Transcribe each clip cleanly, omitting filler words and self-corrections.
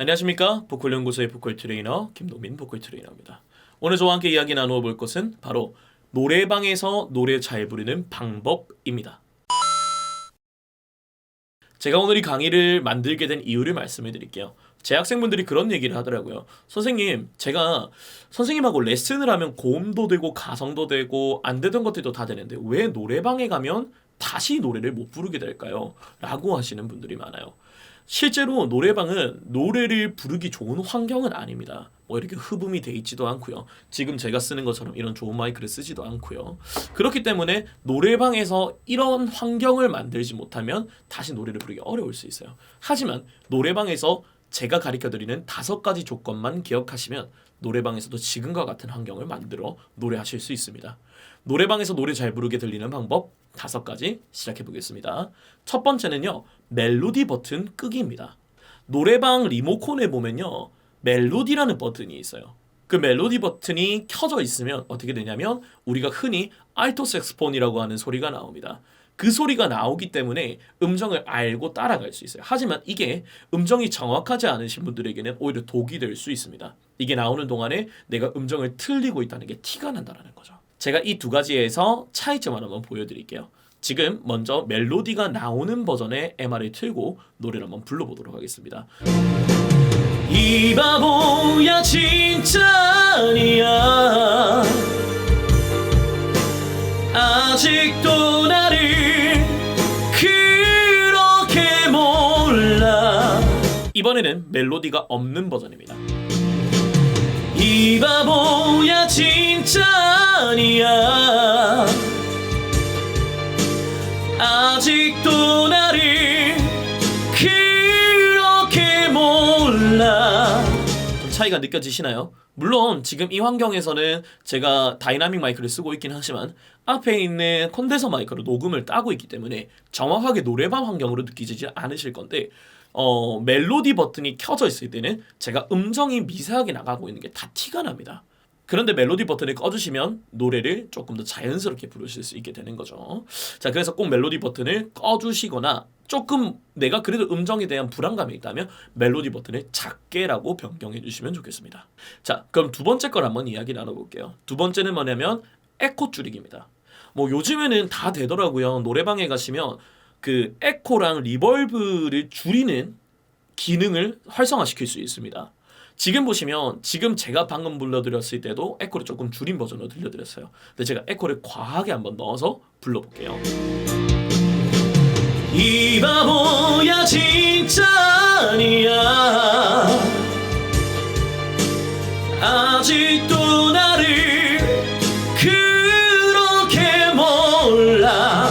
안녕하십니까? 보컬연구소의 보컬 트레이너 김동민 보컬 트레이너입니다. 오늘 저와 함께 이야기 나누어 볼 것은 바로 노래방에서 노래 잘 부르는 방법입니다. 제가 오늘 이 강의를 만들게 된 이유를 말씀해 드릴게요. 제 학생분들이 그런 얘기를 하더라고요. 선생님, 제가 선생님하고 레슨을 하면 고음도 되고 가성도 되고 안 되던 것들도 다 되는데 왜 노래방에 가면 다시 노래를 못 부르게 될까요? 라고 하시는 분들이 많아요. 실제로 노래방은 노래를 부르기 좋은 환경은 아닙니다. 뭐 이렇게 흡음이 돼 있지도 않고요. 지금 제가 쓰는 것처럼 이런 좋은 마이크를 쓰지도 않고요. 그렇기 때문에 노래방에서 이런 환경을 만들지 못하면 다시 노래를 부르기 어려울 수 있어요. 하지만 노래방에서 제가 가르쳐드리는 5가지 조건만 기억하시면 노래방에서도 지금과 같은 환경을 만들어 노래하실 수 있습니다. 노래방에서 노래 잘 부르게 들리는 방법 5가지 시작해 보겠습니다. 첫 번째는요, 멜로디 버튼 끄기입니다. 노래방 리모컨에 보면요, 멜로디라는 버튼이 있어요. 그 멜로디 버튼이 켜져 있으면 어떻게 되냐면 우리가 흔히 알토 색스폰이라고 하는 소리가 나옵니다. 그 소리가 나오기 때문에 음정을 알고 따라갈 수 있어요. 하지만 이게 음정이 정확하지 않으신 분들에게는 오히려 독이 될 수 있습니다. 이게 나오는 동안에 내가 음정을 틀리고 있다는 게 티가 난다는 거죠. 제가 이 2가지에서 차이점을 한번 보여드릴게요. 지금 먼저 멜로디가 나오는 버전의 MR을 틀고 노래를 한번 불러보도록 하겠습니다. 이 바보야 진짜 아니야, 아직도 나를 그렇게 몰라. 이번에는 멜로디가 없는 버전입니다. 이 바보야 진짜 아니야, 아직도 나를 그렇게 몰라. 좀 차이가 느껴지시나요? 물론 지금 이 환경에서는 제가 다이나믹 마이크를 쓰고 있긴 하지만 앞에 있는 콘덴서 마이크로 녹음을 따고 있기 때문에 정확하게 노래방 환경으로 느끼지 않으실 건데, 멜로디 버튼이 켜져 있을 때는 제가 음정이 미세하게 나가고 있는 게 다 티가 납니다. 그런데 멜로디 버튼을 꺼주시면 노래를 조금 더 자연스럽게 부르실 수 있게 되는 거죠. 자, 그래서 꼭 멜로디 버튼을 꺼주시거나 조금 내가 그래도 음정에 대한 불안감이 있다면 멜로디 버튼을 작게라고 변경해 주시면 좋겠습니다. 자, 그럼 2번째 걸 한번 이야기 나눠볼게요. 2번째는 뭐냐면 에코 줄이기입니다. 뭐 요즘에는 다 되더라고요. 노래방에 가시면 그 에코랑 리버브를 줄이는 기능을 활성화시킬 수 있습니다. 지금 보시면 지금 제가 방금 불러드렸을 때도 에코를 조금 줄인 버전으로 들려드렸어요. 근데 제가 에코를 과하게 한번 넣어서 불러볼게요. 이 바보야 진짜 아니야, 아직도 나를 그렇게 몰라.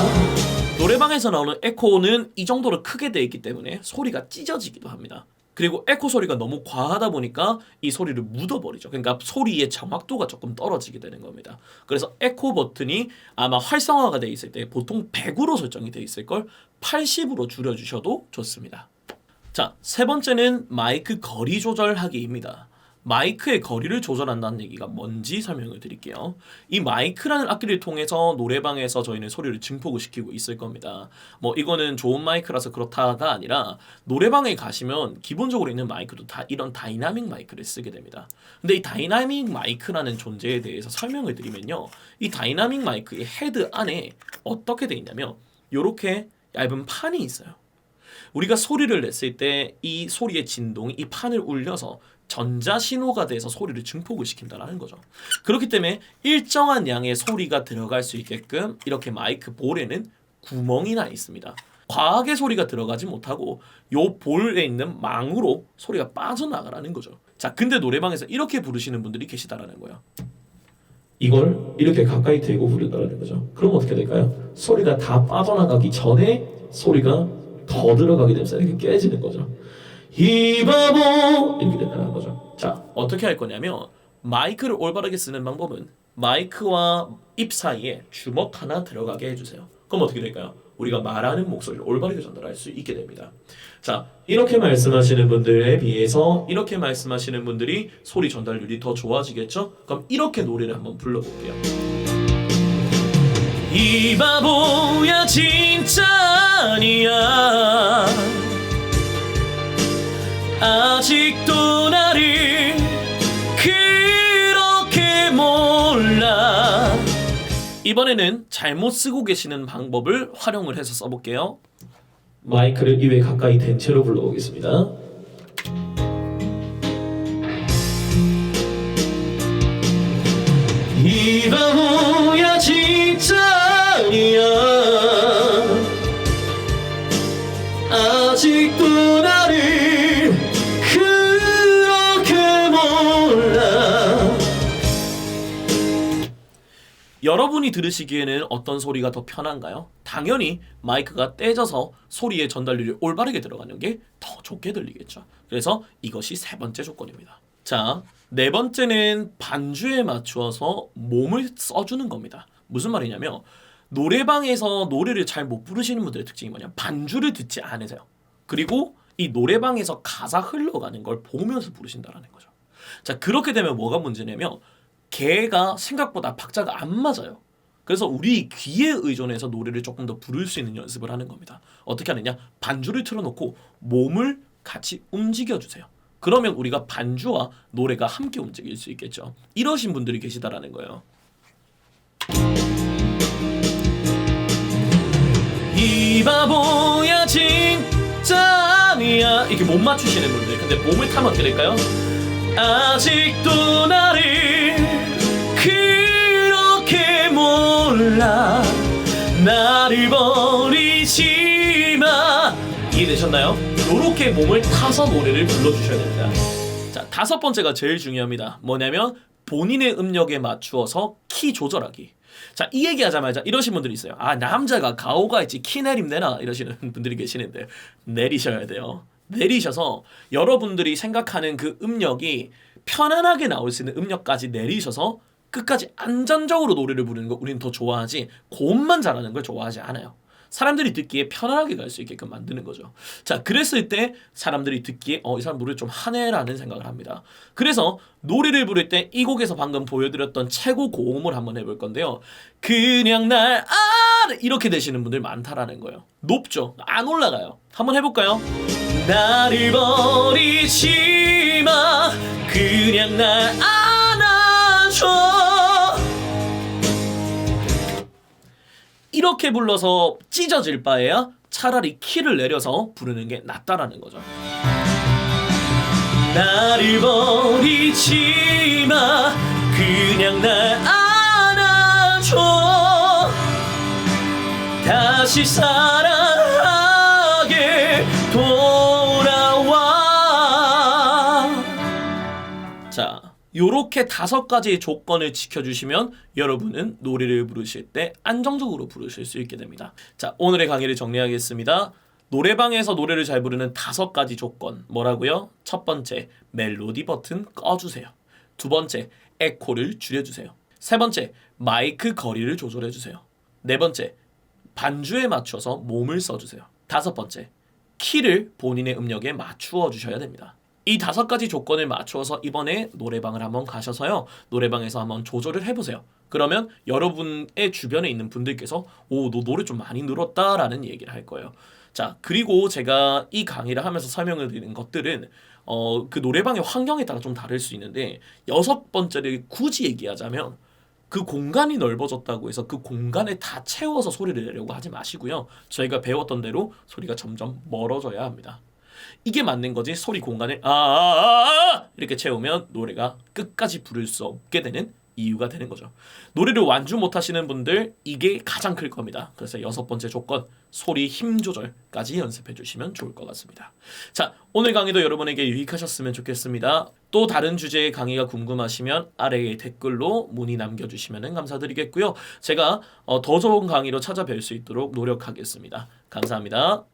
노래방에서 나오는 에코는 이 정도로 크게 되어 있기 때문에 소리가 찢어지기도 합니다. 그리고 에코 소리가 너무 과하다 보니까 이 소리를 묻어버리죠. 그러니까 소리의 정확도가 조금 떨어지게 되는 겁니다. 그래서 에코 버튼이 아마 활성화가 돼 있을 때 보통 100으로 설정이 돼 있을 걸 80으로 줄여주셔도 좋습니다. 자, 3번째는 마이크 거리 조절하기입니다. 마이크의 거리를 조절한다는 얘기가 뭔지 설명을 드릴게요. 이 마이크라는 악기를 통해서 노래방에서 저희는 소리를 증폭을 시키고 있을 겁니다. 뭐 이거는 좋은 마이크라서 그렇다가 아니라 노래방에 가시면 기본적으로 있는 마이크도 다 이런 다이나믹 마이크를 쓰게 됩니다. 근데 이 다이나믹 마이크라는 존재에 대해서 설명을 드리면요, 이 다이나믹 마이크의 헤드 안에 어떻게 돼 있냐면 이렇게 얇은 판이 있어요. 우리가 소리를 냈을 때 이 소리의 진동이 이 판을 울려서 전자신호가 돼서 소리를 증폭을 시킨다는 거죠. 그렇기 때문에 일정한 양의 소리가 들어갈 수 있게끔 이렇게 마이크 볼에는 구멍이 나 있습니다. 과하게 소리가 들어가지 못하고 요 볼에 있는 망으로 소리가 빠져나가라는 거죠. 자, 근데 노래방에서 이렇게 부르시는 분들이 계시다라는 거예요. 이걸 이렇게 가까이 대고 부른다는 거죠. 그럼 어떻게 될까요? 소리가 다 빠져나가기 전에 소리가 더 들어가게 되면서 이렇게 깨지는 거죠. 이 바보 이렇게 된다는 거죠. 자, 어떻게 할 거냐면 마이크를 올바르게 쓰는 방법은 마이크와 입 사이에 주먹 하나 들어가게 해주세요. 그럼 어떻게 될까요? 우리가 말하는 목소리를 올바르게 전달할 수 있게 됩니다. 자, 이렇게 말씀하시는 분들에 비해서 이렇게 말씀하시는 분들이 소리 전달률이 더 좋아지겠죠? 그럼 이렇게 노래를 한번 불러볼게요. 이 바보야 진짜 아니야, 아직도 나를 그렇게 몰라. 이번에는 잘못 쓰고 계시는 방법을 활용을 해서 써볼게요. 마이크를 입에 가까이 댄 채로 불러보겠습니다. 이 바보야 진짜 아니야. 아직도 나를 그렇게 몰라. 여러분이 들으시기에는 어떤 소리가 더 편한가요? 당연히 마이크가 떼져서 소리의 전달률이 올바르게 들어가는 게 더 좋게 들리겠죠. 그래서 이것이 세 번째 조건입니다. 자, 네 번째는 반주에 맞추어서 몸을 써주는 겁니다. 무슨 말이냐면 노래방에서 노래를 잘 못 부르시는 분들의 특징이 뭐냐? 반주를 듣지 않으세요. 그리고 이 노래방에서 가사 흘러가는 걸 보면서 부르신다라는 거죠. 자, 그렇게 되면 뭐가 문제냐면 개가 생각보다 박자가 안 맞아요. 그래서 우리 귀에 의존해서 노래를 조금 더 부를 수 있는 연습을 하는 겁니다. 어떻게 하느냐? 반주를 틀어놓고 몸을 같이 움직여주세요. 그러면 우리가 반주와 노래가 함께 움직일 수 있겠죠. 이러신 분들이 계시다라는 거예요. 이 바보야 진짜 아니야. 이렇게 못 맞추시는 분들, 근데 몸을 타면 어떻게 될까요? 아직도 나를 그렇게 몰라. 나를 버리지 마. 이해되셨나요? 이렇게 몸을 타서 노래를 불러주셔야 됩니다. 자, 다섯 번째가 제일 중요합니다. 뭐냐면 본인의 음역에 맞추어서 키 조절하기. 자, 이 얘기하자마자 이러신 분들이 있어요. 아, 남자가 가오가 있지 키 내림 내나 이러시는 분들이 계시는데 내리셔야 돼요. 내리셔서 여러분들이 생각하는 그 음역이 편안하게 나올 수 있는 음역까지 내리셔서 끝까지 안전적으로 노래를 부르는 거 우리는 더 좋아하지, 고음만 잘하는 걸 좋아하지 않아요. 사람들이 듣기에 편안하게 갈 수 있게끔 만드는 거죠. 자, 그랬을 때 사람들이 듣기에 이 사람 노래 좀 하네라는 생각을 합니다. 그래서 노래를 부를 때 이 곡에서 방금 보여드렸던 최고 고음을 한번 해볼 건데요. 그냥 날 이렇게 되시는 분들 많다라는 거예요. 높죠? 안 올라가요. 한번 해볼까요? 나를 버리지 마. 그냥 날 안아줘. 이렇게 불러서 찢어질 바에야 차라리 키를 내려서 부르는 게 낫다라는 거죠. 나를 버리지 마. 그냥 날 안아줘. 다시 사랑하게 돌아와. 자, 요렇게 5가지의 조건을 지켜주시면 여러분은 노래를 부르실 때 안정적으로 부르실 수 있게 됩니다. 자, 오늘의 강의를 정리하겠습니다. 노래방에서 노래를 잘 부르는 5가지 조건 뭐라고요? 첫 번째, 멜로디 버튼 꺼주세요. 두 번째, 에코를 줄여주세요. 세 번째, 마이크 거리를 조절해주세요. 네 번째, 반주에 맞춰서 몸을 써주세요. 다섯 번째, 키를 본인의 음역에 맞추어 주셔야 됩니다. 이 5가지 조건을 맞추어서 이번에 노래방을 한번 가셔서요, 노래방에서 한번 조절을 해보세요. 그러면 여러분의 주변에 있는 분들께서 너 노래 좀 많이 늘었다라는 얘기를 할 거예요. 자, 그리고 제가 이 강의를 하면서 설명을 드리는 것들은 그 노래방의 환경에 따라 좀 다를 수 있는데, 6번째를 굳이 얘기하자면 그 공간이 넓어졌다고 해서 그 공간에 다 채워서 소리를 내려고 하지 마시고요. 저희가 배웠던 대로 소리가 점점 멀어져야 합니다. 이게 맞는 거지, 소리 공간을 이렇게 채우면 노래가 끝까지 부를 수 없게 되는 이유가 되는 거죠. 노래를 완주 못하시는 분들 이게 가장 클 겁니다. 그래서 6번째 조건, 소리 힘 조절까지 연습해 주시면 좋을 것 같습니다. 자, 오늘 강의도 여러분에게 유익하셨으면 좋겠습니다. 또 다른 주제의 강의가 궁금하시면 아래에 댓글로 문의 남겨주시면 감사드리겠고요. 제가 더 좋은 강의로 찾아뵐 수 있도록 노력하겠습니다. 감사합니다.